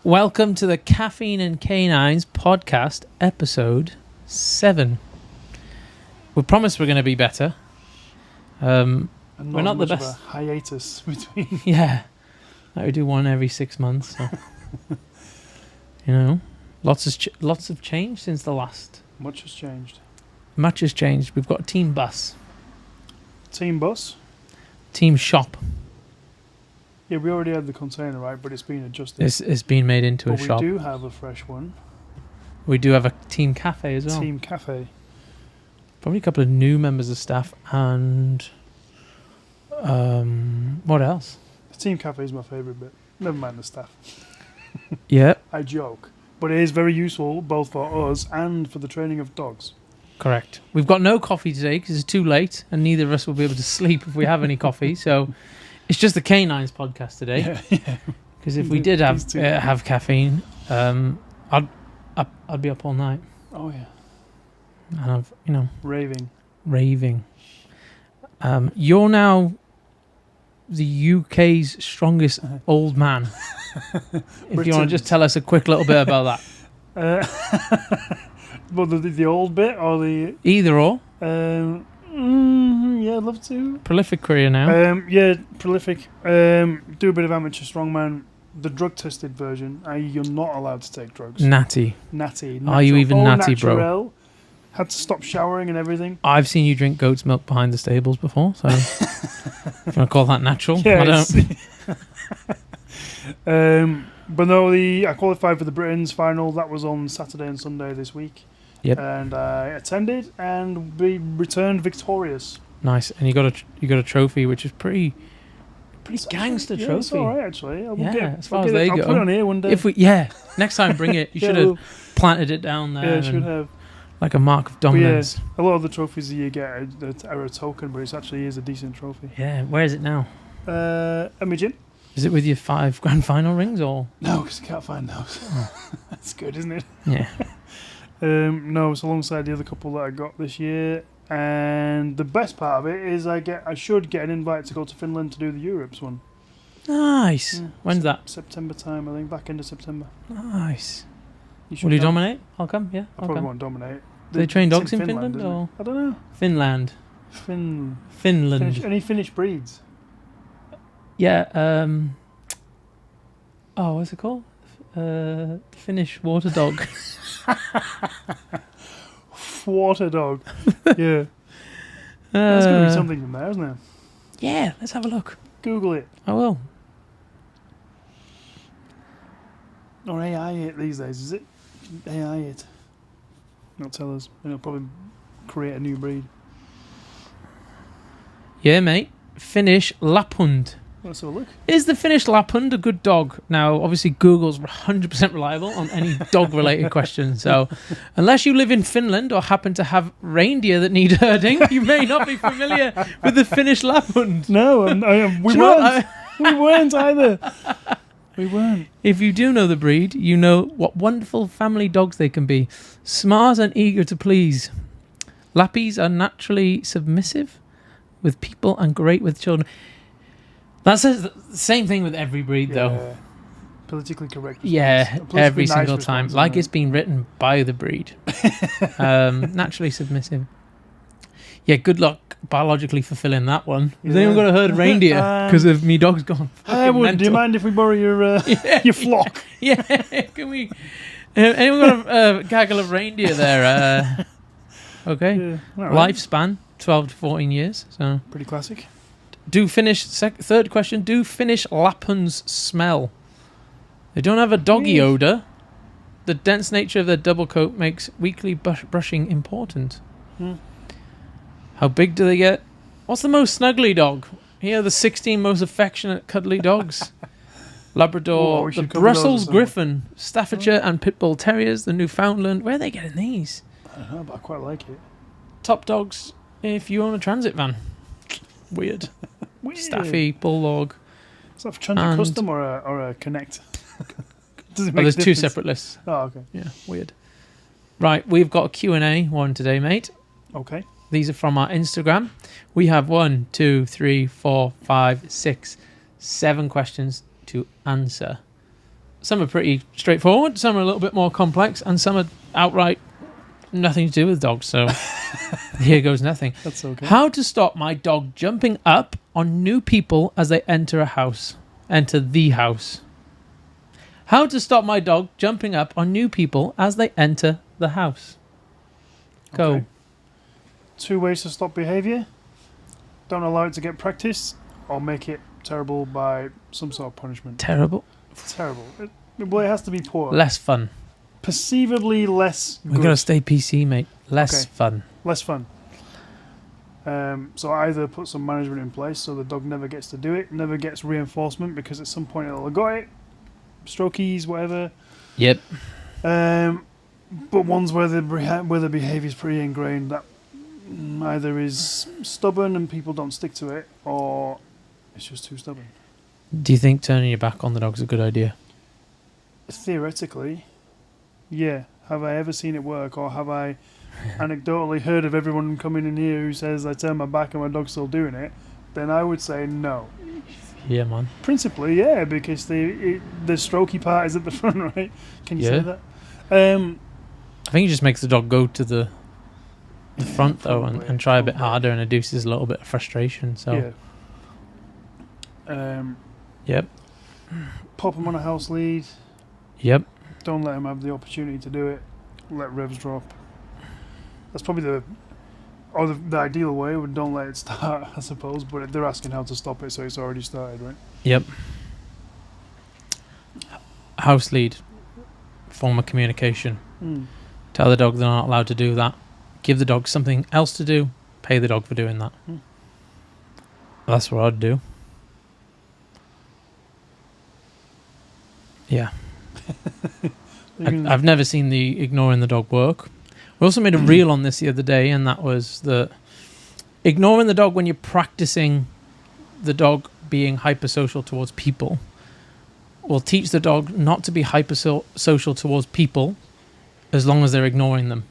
Welcome to the Caffeine Canines Podcast, episode 7. We promised we're going to be better. And we're not the best. Of a hiatus between. Yeah, like we do one every 6 months. So. Lots have changed since the last. Much has changed. Much has changed. We've got a team bus, Team bus. team shop. Yeah, we already had the container, right? But it's been adjusted. It's been made into but a shop. We do have a fresh one. We do have a team cafe as well. Team cafe. Probably a couple of new members of staff and what else? The team cafe is my favourite bit. Never mind the staff. Yeah. I joke. But it is very useful both for us and for the training of dogs. Correct. We've got no coffee today because it's too late and neither of us will be able to sleep if we have any coffee. So it's just the Canines podcast today. Yeah. Because if we did have caffeine, I'd be up all night. Oh, yeah. And Raving. You're now the UK's strongest old man. If you want to just tell us a quick little bit about that. Well, the old bit or the... Either or. Yeah, I'd love to. Prolific career now. Yeah, prolific. Do a bit of amateur strongman. The drug-tested version. You're not allowed to take drugs. Natty. Natty. Are you even natty, bro? Naturel. Had to stop showering and everything. I've seen you drink goat's milk behind the stables before, so if you want to call that natural, Yeah, I don't. But no, I qualified for the Britain's final. That was on Saturday and Sunday this week. Yep. And I attended and we returned victorious. Nice, and you got a trophy, which is pretty gangster Yeah, trophy. it's all right, actually. As far as they go. I'll put it on here one day. Next time bring it. You should have planted it down there. Yeah, should have. Like a mark of dominance. A lot of the trophies that you get are a token, but it actually is a decent trophy. Yeah, where is it now? At my gym. Is it with your 5 grand final rings or? No, because I can't find those. That's good, isn't it? Yeah. No, it's alongside the other couple that I got this year. And the best part of it is I should get an invite to go to Finland to do the Europes one. Nice. Yeah. When's that? September time, I think, back into September. Nice. Will you dominate? I'll come, yeah. I probably won't dominate. Do they train dogs in Finland or? I don't know. Finland. Finland. Any Finnish breeds? Yeah. What's it called? Finnish water dog. Water dog. Yeah. There's going to be something in there, isn't there? Yeah, let's have a look. Google it. I will. Or AI it these days, is it? AI it. They'll tell us. They'll probably create a new breed. Yeah, mate. Finnish Lapphund. Let's have a look. Is the Finnish Lapphund a good dog? Now, obviously, Google's 100% reliable on any dog-related questions. So, unless you live in Finland or happen to have reindeer that need herding, you may not be familiar with the Finnish Lapphund. No, we weren't. We weren't either. We weren't. If you do know the breed, you know what wonderful family dogs they can be. Smart and eager to please. Lappies are naturally submissive with people and great with children. That's the same thing with every breed, though. Politically correct response. Yeah, every single nice time. Like it's been written by the breed. Naturally submissive. Yeah, good luck biologically fulfilling that one. Has anyone got a herd of reindeer? Because of me dog's gone. Do you mind if we borrow your your flock? Yeah, can we... anyone got a gaggle of reindeer there? Okay. Yeah, right. Lifespan, 12 to 14 years. So pretty classic. Third question, do Finnish Lapphunds smell? They don't have a doggy odour. The dense nature of their double coat makes weekly brushing important. How big do they get? What's the most snuggly dog? Here are the 16 most affectionate, cuddly dogs. Labrador, the Brussels Griffon, Staffordshire and Pit Bull Terriers, the Newfoundland. Where are they getting these? I don't know, but I quite like it. Top dogs if you own a transit van. Weird. Staffy, Bulldog. Is that for transit custom or a connect? Does it make there's a two separate lists. Oh, okay. Yeah, weird. Right, we've got a Q&A one today, mate. Okay. These are from our Instagram. We have 1, 2, 3, 4, 5, 6, 7 questions to answer. Some are pretty straightforward, some are a little bit more complex, and some are outright nothing to do with dogs. So here goes nothing. That's okay. How to stop my dog jumping up on new people as they enter a house. Enter the house. How to stop my dog jumping up on new people as they enter the house. Go. Okay. 2 ways to stop behaviour. Don't allow it to get practice, or make it terrible by some sort of punishment. Terrible. Terrible. Well, it has to be poor. Less fun. Perceivably less We've good. got to stay PC, mate. Less Okay. fun. Less fun. So either put some management in place so the dog never gets to do it, never gets reinforcement because at some point it'll have got it, strokies, whatever. Yep. But ones where the behaviour is pretty ingrained, that either is stubborn and people don't stick to it, or it's just too stubborn. Do you think turning your back on the dog's a good idea? Theoretically, yeah. Have I ever seen it work, or have I anecdotally heard of everyone coming in here who says I turn my back and my dog's still doing it? Then I would say no. Yeah, man. Principally, yeah, because the strokey part is at the front, right? Can you say Yeah. that? I think it just makes the dog go to the front, though, and try a bit probably. harder and induces a little bit of frustration. So, Yeah. Yep. Pop him on a house lead. Yep. Don't let him have the opportunity to do it. Let revs drop. That's probably the ideal way. Would don't let it start, I suppose. But they're asking how to stop it, so it's already started, right? Yep. House lead. Form of communication. Tell the dog they're not allowed to do that. Give the dog something else to do. Pay the dog for doing that. That's what I'd do. Yeah. I've never seen the ignoring the dog work. We also made a reel on this the other day, and that was that ignoring the dog when you're practicing the dog being hypersocial towards people will teach the dog not to be hypersocial towards people as long as they're ignoring them.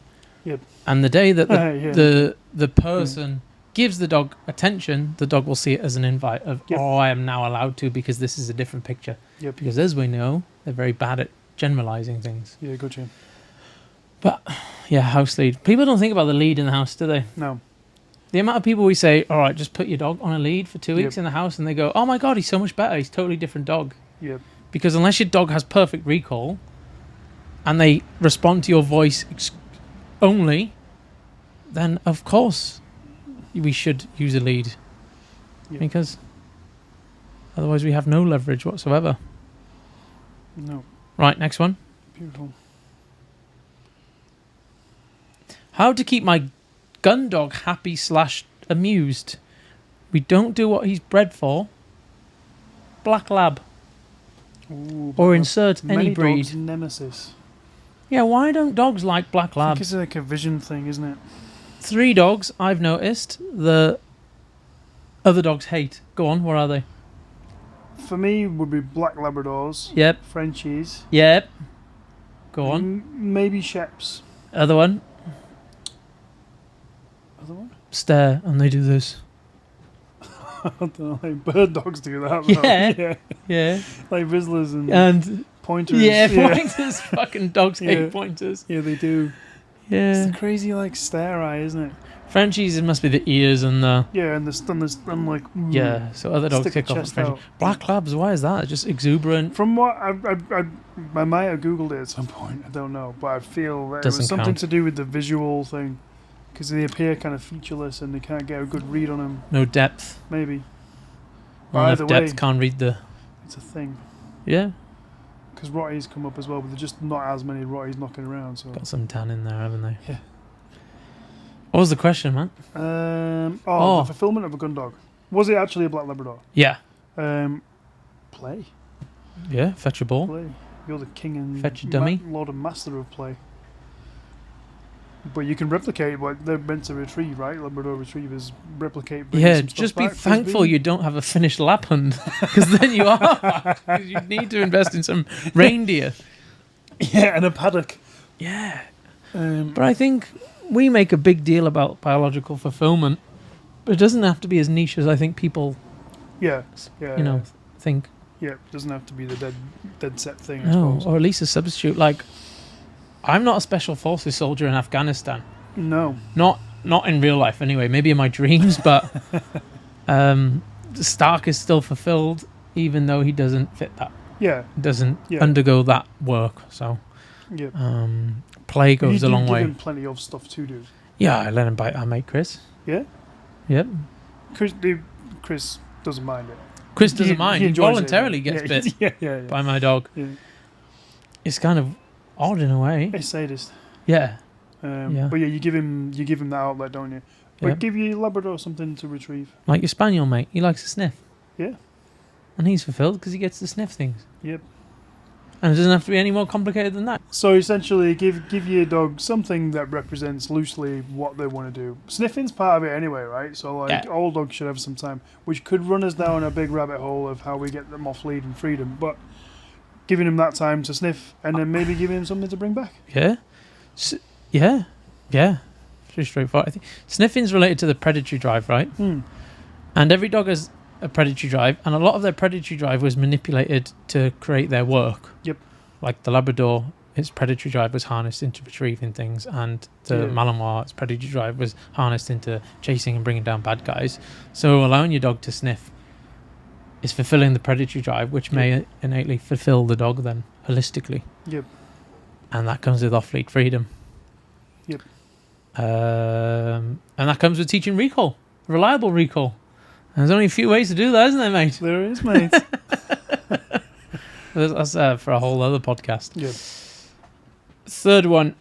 Yep. And the day that Yeah. the person gives the dog attention, the dog will see it as an invite of, Yep. oh, I am now allowed to because this is a different picture. Yep. Because as we know, they're very bad at generalizing things. Yeah, gotcha. But, yeah, house lead. People don't think about the lead in the house, do they? No. The amount of people we say, all right, just put your dog on a lead for 2 weeks Yep. in the house, and they go, oh my God, he's so much better. He's a totally different dog. Yep. Because unless your dog has perfect recall and they respond to your voice only, then of course we should use a lead. Yep. Because otherwise we have no leverage whatsoever. No. Right, next one. Beautiful. How to keep my gun dog happy / amused. We don't do what he's bred for. Black Lab. Ooh, Or insert many any breed. dogs' nemesis. Yeah, why don't dogs like Black I Lab? think it's like a vision thing, isn't it? 3 dogs I've noticed the other dogs hate. Go on, what are they? For me, would be black Labradors, Yep, Frenchies. yep. Go on. Maybe Sheps. Other one. Other one? Stare, and they do this. I don't know, like bird dogs do that. Yeah. yeah. Yeah. Like Rizzlers and And pointers. yeah, pointers. Fucking dogs hate Yeah. pointers. Yeah, they do. It's Yeah. the crazy like stare eye, isn't it? Frenchies, it must be the ears and the... Yeah, and the stun like Yeah, so other dogs Stick kick the off at chest Frenchies. out. Black Labs, why is that? Just exuberant. From what I might have googled it at some point. I don't know, but I feel that it Doesn't was something count. to do with the visual thing, because they appear kind of featureless and they can't get a good read on them. No depth. Maybe Not enough either depth, way- can't read the... it's a thing. Yeah. Because Rotties come up as well, but there's just not as many Rotties knocking around. So Got some tan in there, haven't they? Yeah. What was the question, man? the fulfillment of a gun dog. Was it actually a black Labrador? Yeah. Play. Yeah, fetch a ball. Play. You're the king and Fetch a dummy. lord and master of play. But you can replicate what they're meant to retrieve, right? Labrador retrievers replicate. bring Yeah, some stuff just be back, thankful frisbee. you don't have a finished lapland, because then you are. 'Cause you need to invest in some reindeer. Yeah, and a paddock. Yeah. Um, But I think we make a big deal about biological fulfillment, but it doesn't have to be as niche as I think people, yeah, yeah. think. Yeah, it doesn't have to be the dead set thing, I No, suppose. or at least a substitute. Like, I'm not a special forces soldier in Afghanistan. No. Not in real life, anyway. Maybe in my dreams, but Stark is still fulfilled, even though he doesn't fit that. Yeah. Doesn't Yeah. undergo that work. So, Yeah. play goes you a long give way. him plenty of stuff to do. Yeah, I let him bite our mate Chris. Yeah? Yep. Chris doesn't mind it. Chris doesn't mind. He enjoys voluntarily it, gets bit yeah. by my dog. Yeah. It's kind of odd in a way. It's sadist. Yeah. Yeah. But yeah, you give him that outlet, don't you? But Yep. give your Labrador something to retrieve. Like your spaniel, mate. He likes to sniff. Yeah. And he's fulfilled because he gets to sniff things. Yep. And it doesn't have to be any more complicated than that. So essentially, give your dog something that represents loosely what they want to do. Sniffing's part of it anyway, right? So like all dogs should have some time, which could run us down a big rabbit hole of how we get them off lead and freedom. But giving him that time to sniff, and then maybe giving him something to bring back. Yeah. Yeah. Pretty straightforward. I think sniffing's related to the predatory drive, right? And every dog has a predatory drive, and a lot of their predatory drive was manipulated to create their work. Yep. Like the Labrador, its predatory drive was harnessed into retrieving things, and the Malinois, its predatory drive was harnessed into chasing and bringing down bad guys. So allowing your dog to sniff is fulfilling the predatory drive, which may innately fulfill the dog then, holistically. Yep. And that comes with off-lead freedom. Yep. And that comes with teaching recall, reliable recall. There's only a few ways to do that, isn't there, mate? There is, mate. That's for a whole other podcast. Yep. Third one.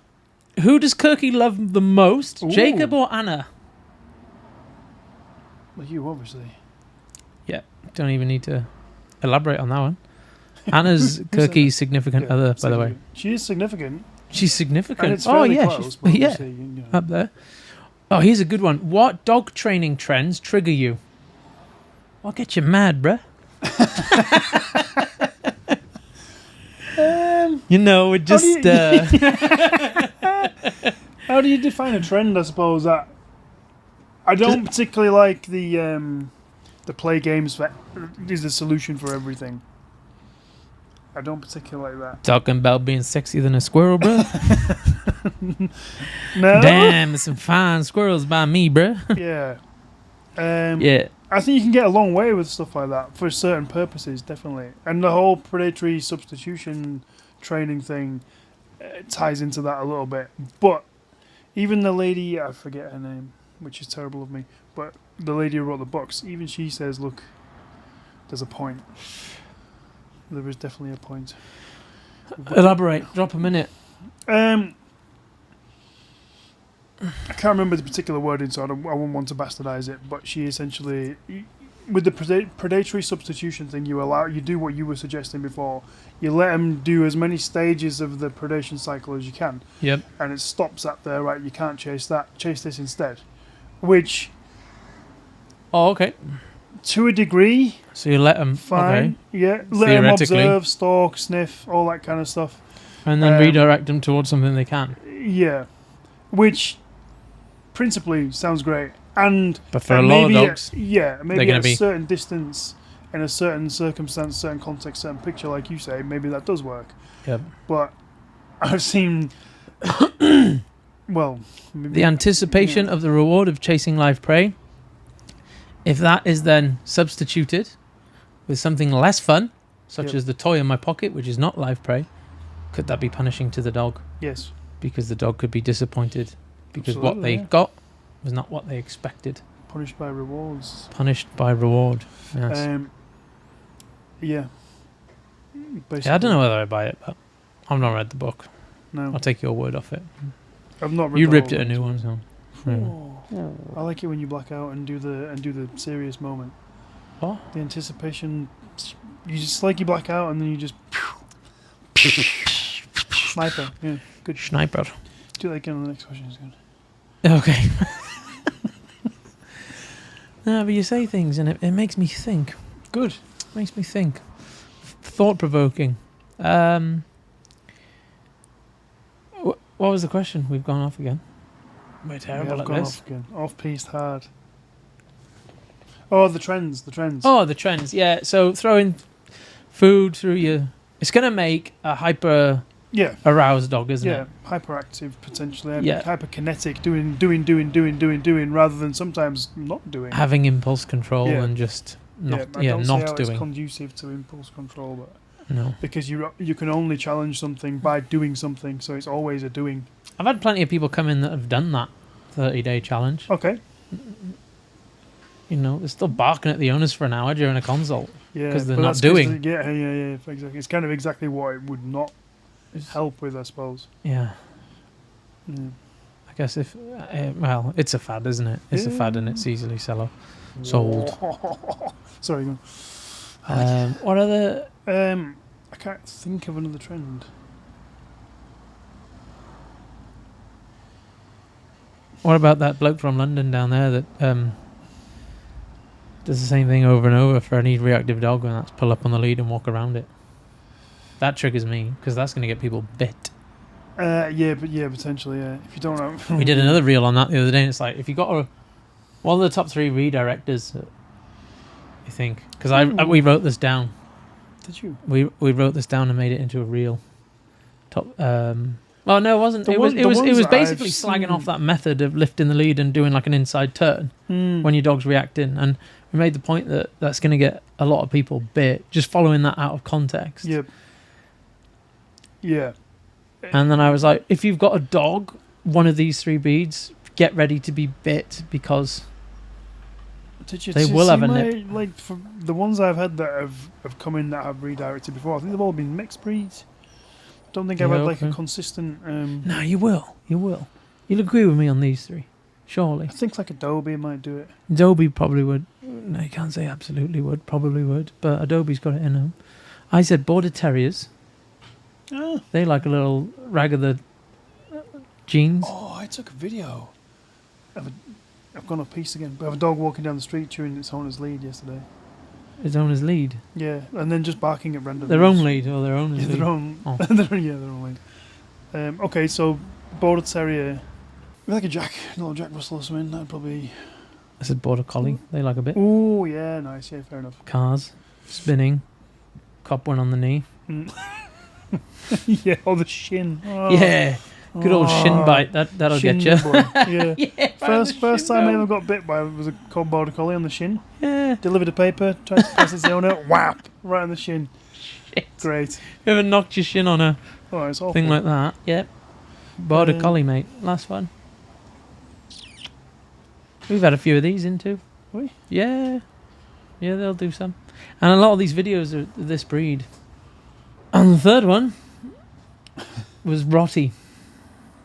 Who does Kirke love the most, Ooh. Jacob or Anna? Well, you obviously. Yeah, don't even need to elaborate on that one. Anna's Kirke's significant other, by the way. She is significant. She's significant. And it's fairly yeah, close, she's but obviously, you know. up there. Oh, here's a good one. What dog training trends trigger you? What gets you mad, bruh? You know, it just... How do you define a trend, I suppose? I don't particularly like the play games that is the solution for everything. I don't particularly like that. Talking about being sexier than a squirrel, bruh? No? Damn, some fine squirrels by me, bruh. Yeah. Yeah. I think you can get a long way with stuff like that for certain purposes, definitely. And the whole predatory substitution training thing ties into that a little bit. But even the lady, I forget her name, which is terrible of me, but the lady who wrote the books, even she says, look, there's a point. There is definitely a point. Elaborate. Drop a minute. I can't remember the particular wording, so I won't want to bastardize it. But she essentially, with the predatory substitution thing, you do what you were suggesting before. You let them do as many stages of the predation cycle as you can. Yep. And it stops at there, right? You can't chase that. Chase this instead. Which, Oh, okay. to a degree, So you let them... fine. Okay. Yeah, let them Theoretically. observe, stalk, sniff, all that kind of stuff. And then redirect them towards something they can. Yeah, which principally sounds great, and But for a lot of maybe dogs, maybe gonna at a be- certain distance, in a certain circumstance, certain context, certain picture, like you say, maybe that does work. Yep. But I've seen, well, maybe, The anticipation of the reward of chasing live prey, if that is then substituted with something less fun, such Yep. as the toy in my pocket, which is not live prey, could that be punishing to the dog? yes, Because the dog could be disappointed because what Absolutely, they yeah. got was not what they expected. punished by rewards. Punished by reward. Yes. Yeah. Basically, Yeah, I don't know whether I buy it, but I've not read the book. No, I'll take your word off it. I've not. Read You the ripped whole it a new one, so. Yeah. Oh, I like it when you black out and do the serious moment. What? The anticipation. You just like you black out and then you just sniper. Yeah, good. Sniper. Do that again on the next question. Is good. Okay. No, but you say things and it makes me think. Good. Makes me think. Thought-provoking. What was the question? We've gone off again. We're terrible at gone this. off again. Off-piste hard. Oh, the trends. Oh, the trends. Yeah, so throw in food through your... It's going to make a hyper Yeah. aroused dog, isn't Yeah, it? hyperactive potentially. Yeah. Hyperkinetic, doing, rather than sometimes not doing. Having impulse control Yeah. and just I not don't see not how doing. it's conducive to impulse control, but No. because you can only challenge something by doing something, so it's always a doing. I've had plenty of people come in that have done that 30-day challenge. Okay. You know, they're still barking at the owners for an hour during a consult. Yeah, 'Cause they're but not that's doing. Yeah, exactly. It's kind of exactly what it would not help with, I suppose. Yeah. Mm. I guess if... well, it's a fad, isn't it? It's a fad and it's easily sold. Sorry, go on. What other... I can't think of another trend. What about that bloke from London down there that does the same thing over and over for any reactive dog, and that's pull up on the lead and walk around it? That triggers me, because that's going to get people bit. Potentially, yeah. If you don't know, We did another reel on that the other day, and it's like, if you got one of the top 3 redirectors, you think? Because we wrote this down. Did you? We wrote this down and made it into a reel. Top. Well, no, it wasn't. It was basically slagging off that method of lifting the lead and doing like an inside turn when your dog's reacting, and we made the point that that's going to get a lot of people bit just following that out of context. Yep. Yeah. And then I was like, if you've got a dog, one of these 3 breeds, get ready to be bit, because they will have a nip. Like, for the ones I've had that have come in that have redirected before, I think they've all been mixed breeds. Don't think I've had like a consistent... No, you will. You'll agree with me on these 3, surely. I think like Adobe might do it. Adobe probably would. No, you can't say absolutely would. Probably would. But Adobe's got it in them. I said Border Terriers. Ah. They like a little rag of the jeans. Oh, I took a video. I've gone off piece again. But I have a dog walking down the street chewing its owner's lead yesterday. His owner's lead? Yeah, and then just barking at random... Their own lead or their owner's lead? Their own. Oh. their own lead. Okay, so Border Terrier... Like a little Jack Russell or something, that'd probably... I said Border Collie. They like a bit. Oh, yeah, nice. Yeah, fair enough. Cars. Spinning. Cop one on the knee. Yeah, the shin. Oh. Yeah. Good old shin bite. That'll shin get you. Yeah. Yeah, First time I ever got bit by was a cold Border Collie on the shin. Yeah. Delivered a paper, tried to pass its owner, whap, right on the shin. Shit. Great. You ever knocked your shin on a Oh, it's awful. thing like that? Yep. Border Collie, mate. Last one. We've had a few of these in too. We? Yeah. Yeah, they'll do some. And a lot of these videos are this breed. And the third one was Rotty.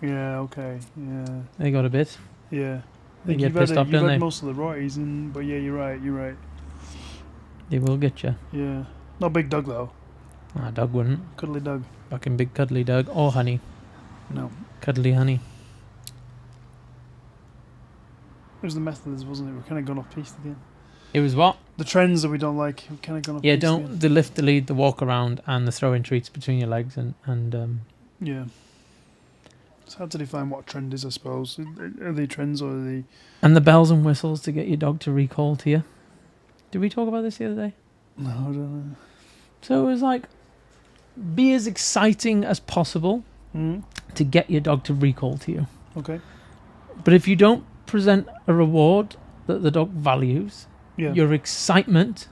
Yeah, okay. Yeah. They got a bit. Yeah. They I think get pissed off, you've don't had they? most of the Rotties, but yeah, you're right. They will get you. Yeah. Not big Doug, though. Ah, Doug wouldn't. Cuddly Doug. Fucking big cuddly Doug. Or Honey. No. Cuddly Honey. It was the methods, wasn't it? We're kind of gone off piste again. It was what? The trends that we don't like, we're kind of gone off Yeah, piste don't again. the lift, the lead, the walk around, and the throwing treats between your legs, and Yeah. It's hard to define what trend is, I suppose. Are they trends or are they... and the bells and whistles to get your dog to recall to you. Did we talk about this the other day? No, I don't know. So it was like, be as exciting as possible to get your dog to recall to you. Okay. But if you don't present a reward that the dog values, your excitement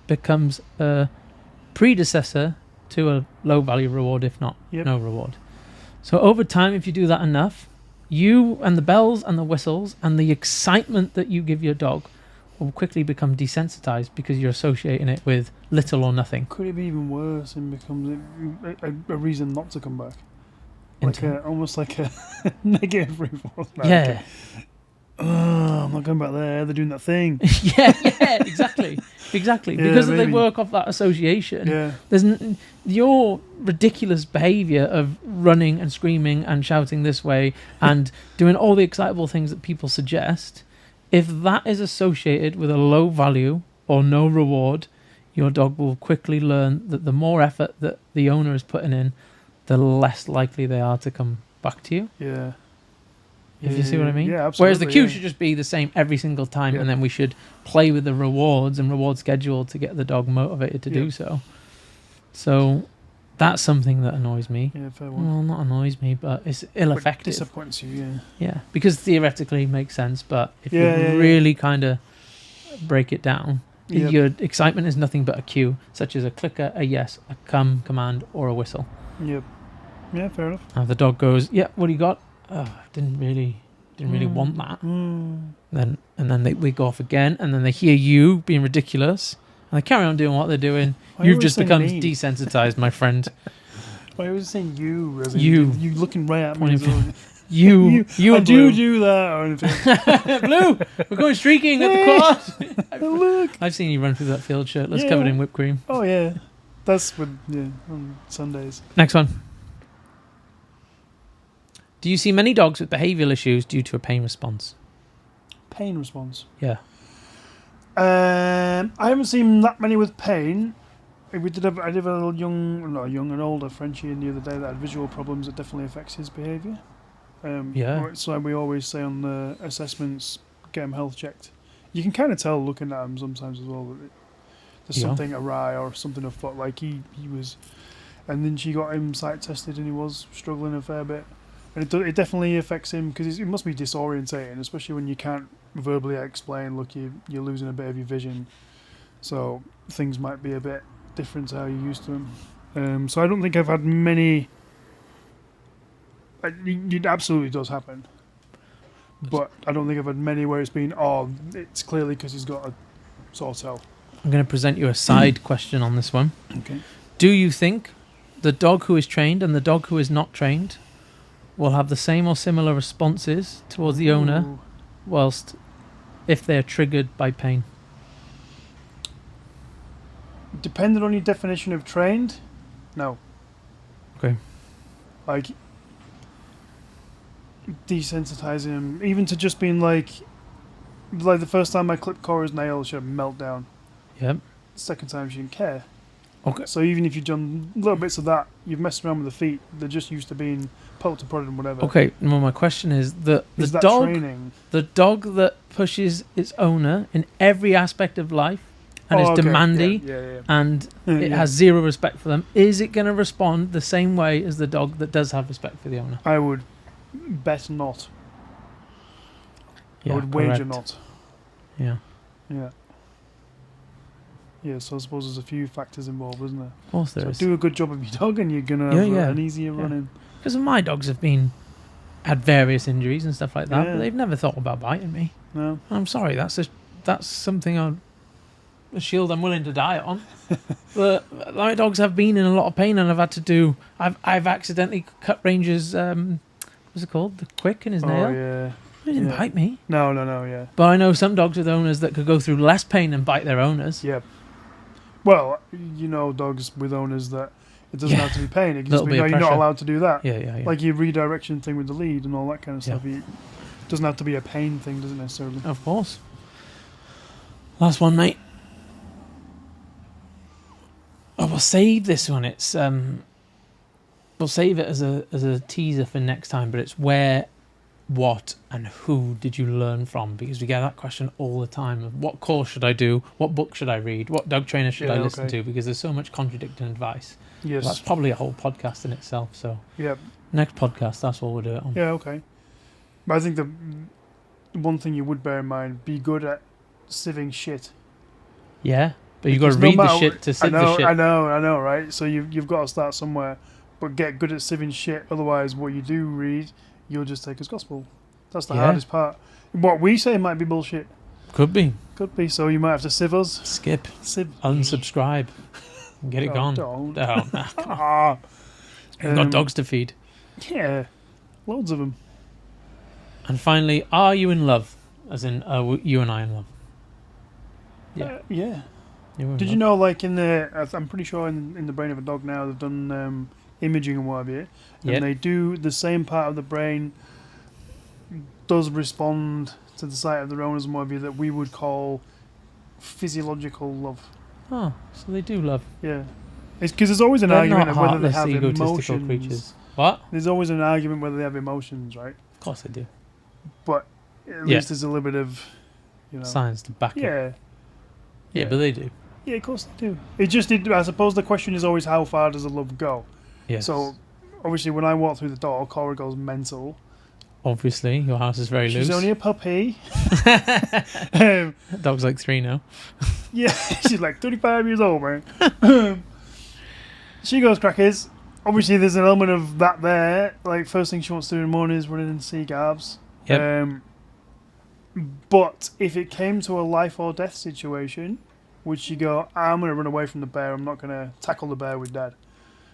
becomes a predecessor to a low value reward, if not no reward. So over time, if you do that enough, you and the bells and the whistles and the excitement that you give your dog will quickly become desensitized because you're associating it with little or nothing. Could it be even worse and becomes a reason not to come back? Almost like a negative reinforcement. Yeah. Oh, I'm not going back there. They're doing that thing. yeah, exactly. Yeah, because they maybe. work off that association. Yeah. There's your ridiculous behaviour of running and screaming and shouting this way and doing all the excitable things that people suggest. If that is associated with a low value or no reward, your dog will quickly learn that the more effort that the owner is putting in, the less likely they are to come back to you. Yeah. If you see what I mean? Yeah, absolutely. Whereas the cue should just be the same every single time, and then we should play with the rewards and reward schedule to get the dog motivated to do so. So that's something that annoys me. Yeah, fair one. Well, not annoys me, but it's But ill-effective. disappoints you, yeah. Yeah, because theoretically it makes sense, but if Yeah, you yeah, yeah. really kind of break it down, Yep. your excitement is nothing but a cue, such as a clicker, a yes, a come command, or a whistle. Yep. Yeah, fair enough. And if the dog goes, yeah, what do you got? Oh, didn't really want that. Mm. Then we go off again, and then they hear you being ridiculous, and they carry on doing what they're doing. Why you You've always just saying become me? desensitized, my friend. Why are you always saying you? As in You. You looking right at me. Pointing as well. You I and do Blue. do that or anything. Blue, we're going streaking at the quad. Look. I've seen you run through that field shirtless, Yeah. covered in whipped cream. Oh, yeah. That's on Sundays. Next one. Do you see many dogs with behavioural issues due to a pain response? Pain response. Yeah. I haven't seen that many with pain. I did have a little an older Frenchie in the other day that had visual problems that definitely affects his behaviour. Yeah. It's like we always say on the assessments, get him health checked. You can kind of tell looking at him sometimes as well that there's Yeah. something awry or something afoot. Like he was, and then she got him sight tested and he was struggling a fair bit. And it definitely affects him because it must be disorientating, especially when you can't verbally explain, look, you're losing a bit of your vision. So things might be a bit different to how you're used to them. So I don't think I've had many. It absolutely does happen. But I don't think I've had many where it's been, it's clearly because he's got a sore toe. I'm going to present you a side question on this one. Okay. Do you think the dog who is trained and the dog who is not trained will have the same or similar responses towards the owner Ooh. whilst if they're triggered by pain? Depending on your definition of trained, no. Okay. Like, desensitizing him, even to just being like the first time I clipped Cora's nail, she had a meltdown. Yep. The second time, she didn't care. Okay. So even if you've done little bits of that, you've messed around with the feet, they're just used to being poked and prodded and whatever. Okay. Well, my question is the Is that dog, training? the dog that pushes its owner in every aspect of life and is okay. demanding Yeah. and it has zero respect for them, is it going to respond the same way as the dog that does have respect for the owner? I would bet not. Yeah, I would wager correct. not. Yeah. Yeah. Yeah, so I suppose there's a few factors involved, isn't there? Of course there So is. do a good job of your dog and you're going to have an easier Yeah. run-in. Because my dogs have had various injuries and stuff like that, Yeah. but they've never thought about biting me. No? I'm sorry, that's something a shield I'm willing to die on. But my dogs have been in a lot of pain, and I've accidentally cut Ranger's what's it called? The quick in his nail. Oh, yeah. He didn't bite me. No, yeah. But I know some dogs with owners that could go through less pain and bite their owners. Yeah. Well, dogs with owners that it doesn't have to be pain. It can just Little be, bit no, of you're not pressure. allowed to do that. Yeah. Like your redirection thing with the lead and all that kind of stuff. Yeah. It doesn't have to be a pain thing, doesn't it, necessarily? Of course. Last one, mate. I will save this one. It's we'll save it as a teaser for next time. But it's where, what, and who did you learn from? Because we get that question all the time. Of what course should I do? What book should I read? What dog trainer should I listen to? Because there's so much contradicting advice. Yes. That's probably a whole podcast in itself. So Yeah. next podcast, that's what we'll do it on. Yeah, okay. But I think the one thing you would bear in mind, be good at sieving shit. Yeah, but you've got Because to no read the matter- shit to sieve the shit. I know, right? So you've got to start somewhere, but get good at sieving shit. Otherwise, what you do read, you'll just take as gospel. That's the hardest part. What we say might be bullshit. Could be. Could be. So you might have to sieve us. Skip. Sieve. Unsubscribe. Get it gone. Don't. No, nah, come on. You've got dogs to feed. Yeah, loads of them. And finally, are you in love? As in, are you and I in love? Yeah. Yeah. You were in Did you love. know, like I'm pretty sure in the brain of a dog now they've done imaging and what have you, and Yep. they do the same part of the brain does respond to the sight of their owners and what have you that we would call physiological love. Oh, so they do love. Yeah, it's because there's always an They're argument not of whether they heartless, have egotistical emotions. creatures. What? There's always an argument whether they have emotions, right? Of course they do. But at Yeah. least there's a little bit of, Science to back it. yeah, Yeah, but they do. Yeah, of course they do. I suppose the question is always how far does the love go? Yes. So, obviously, when I walk through the door, Cora goes mental. Obviously, your house is very loose. She's only a puppy. Dog's like 3 now. Yeah, she's like 35 years old, man. She goes crackers. Obviously, there's an element of that there. Like, first thing she wants to do in the morning is running and see Garbs. Yep. But if it came to a life or death situation, would she go, I'm going to run away from the bear, I'm not going to tackle the bear with Dad?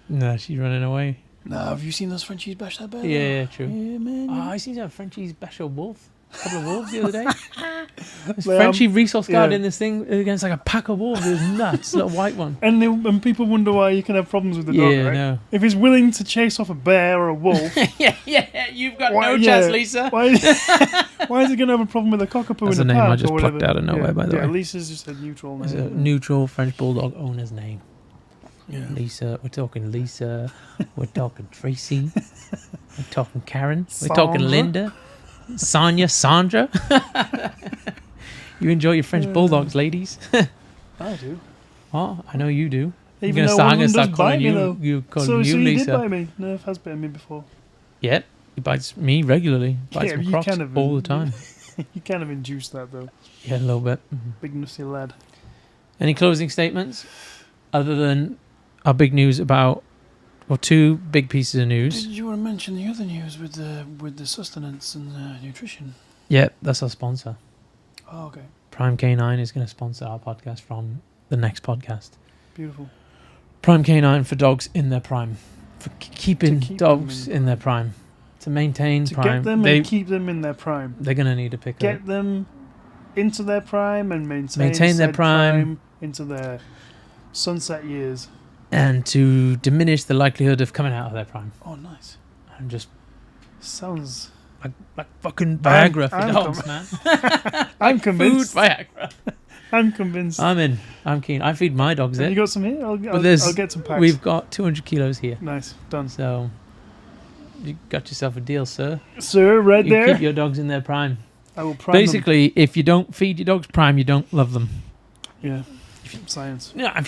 No, she's running away. No, have you seen those Frenchies bash that bear? Yeah, true. Yeah, man. Oh, I seen a Frenchie's bash a wolf. A couple of wolves the other day. Frenchie resource guard in this thing against like a pack of wolves. It was nuts. Little white one. And people wonder why you can have problems with the dog, right? No. If he's willing to chase off a bear or a wolf... yeah, you've got no chance, Lisa. Why is he going to have a problem with a cockapoo That's in the name park I just or plucked whatever? out of nowhere, by the way. Yeah, Lisa's just a neutral name. It's a neutral French bulldog owner's name. Yeah. Lisa, we're talking Lisa, we're talking Tracy, we're talking Karen, we're talking Linda, Sonia, Sandra. You enjoy your French bulldogs, ladies. I do. Oh, I know you do. Even though I'm one gonna of them start does calling bite me, you. though. You call So you he Lisa. did bite me. Nerf has bitten me before. Yep, he bites me regularly. Bites Yeah, my you crocs kind of- all the time. You kind of induced that, though. Yeah, a little bit. Big nussy lad. Any closing statements other than our big news about, or 2 big pieces of news? Did you want to mention the other news with the sustenance and nutrition? Yeah, that's our sponsor. Oh, okay. Prime Canine is going to sponsor our podcast from the next podcast. Beautiful. Prime Canine for dogs in their prime. For keeping keep dogs them in their prime. To maintain To prime. get them and keep them in their prime. They're going to need to pick Get up. them into their prime and maintain their said prime. into their sunset years. And to diminish the likelihood of coming out of their prime. Oh, nice. And just Sounds... like fucking Viagra for I'm dogs, man. I'm convinced. Food Viagra. I'm convinced. I'm in. I'm keen. I feed my dogs Have it. you got some here? I'll get some packs. We've got 200 kilos here. Nice. Done. So, you got yourself a deal, sir. Sir, right You there. keep your dogs in their prime. I will prime Basically, if you don't feed your dogs prime, you don't love them. them. Yeah. Science. Yeah,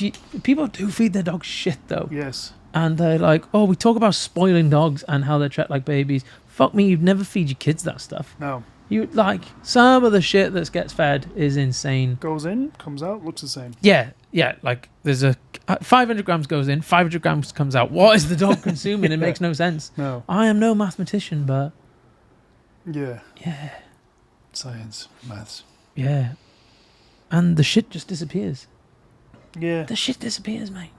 people do feed their dogs shit, though. Yes. And they're like, oh, we talk about spoiling dogs and how they're treated like babies. Fuck me, you'd never feed your kids that stuff. No. You like some of the shit that gets fed is insane. Goes in, comes out, looks the same. Yeah. Like there's a 500 grams goes in, 500 grams comes out. What is the dog consuming? It makes no sense. No. I am no mathematician, but Yeah. yeah, Science. Maths. yeah. And the shit just disappears. Yeah. The shit disappears, mate.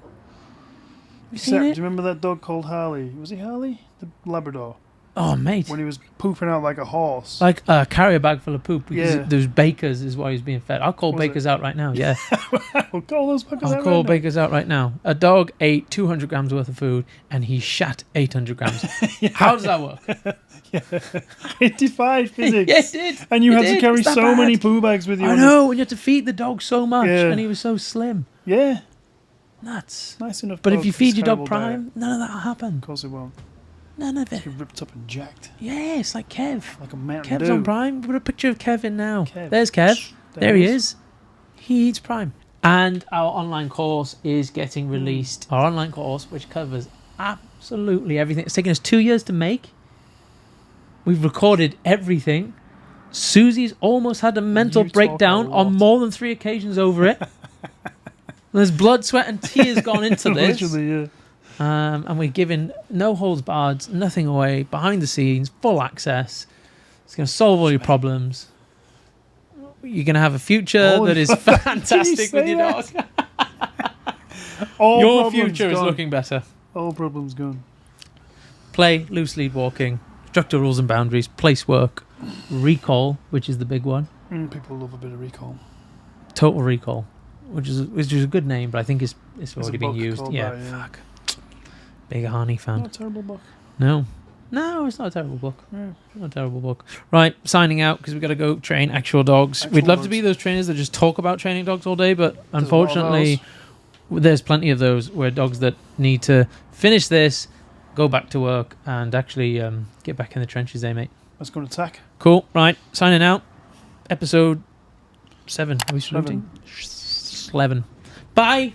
You Except, seen do it? you remember that dog called Harley? Was he Harley? The Labrador. Oh, mate. When he was pooping out like a horse. Like a carrier bag full of poop because Yeah. those bakers is why he's being fed. I'll call Was bakers out right now. Yeah, I'll call those fuckers I'll out call right now. bakers out right now. A dog ate 200 grams worth of food and he shat 800 grams. How does that work? It defied physics. Yeah, it did. And you It had to did. carry It's that so many bad. poo bags with you. I on know, and you had to feed the dog so much, Yeah. and he was so slim. it. Yeah. Nuts. Nice enough. But dog if you for feed this your dog terrible diet. prime, none of that will happen. Of course it won't. None of it. You're ripped up and jacked. Yeah, it's like Kev. Like a mountain Kev's dew. on prime. Put a picture of Kev in now. Kev. There's Kev. There he he is. He eats prime. And our online course is getting released. Our online course, which covers absolutely everything. It's taken us 2 years to make. We've recorded everything. Susie's almost had a mental You talk breakdown a on lot. more than 3 occasions over it. There's blood, sweat, and tears gone into this. Literally, yeah. And we're giving no holds barred, nothing away, behind the scenes, full access. It's going to solve all your problems. You're going to have a future Holy that is fuck, fantastic with say your dog. All Your problems future is gone. looking better. All problems gone. Play, loose lead walking, structure rules and boundaries, place work, recall, which is the big one, People love a bit of recall. total recall, which is a good name, but I think it's already a been book used. called Yeah, that, yeah. fuck. Big Harney fan. Not a terrible book. No, it's not a terrible book. Yeah. Not a terrible book. Right, signing out because we've got to go train actual dogs. Actual We'd love to dogs. be those trainers that just talk about training dogs all day, but There's a lot of unfortunately, there's plenty of those where dogs that need to finish this, go back to work, and actually get back in the trenches, mate. Let's go and attack. Cool. Right, signing out. Episode 7. Are we 11. 11. Bye.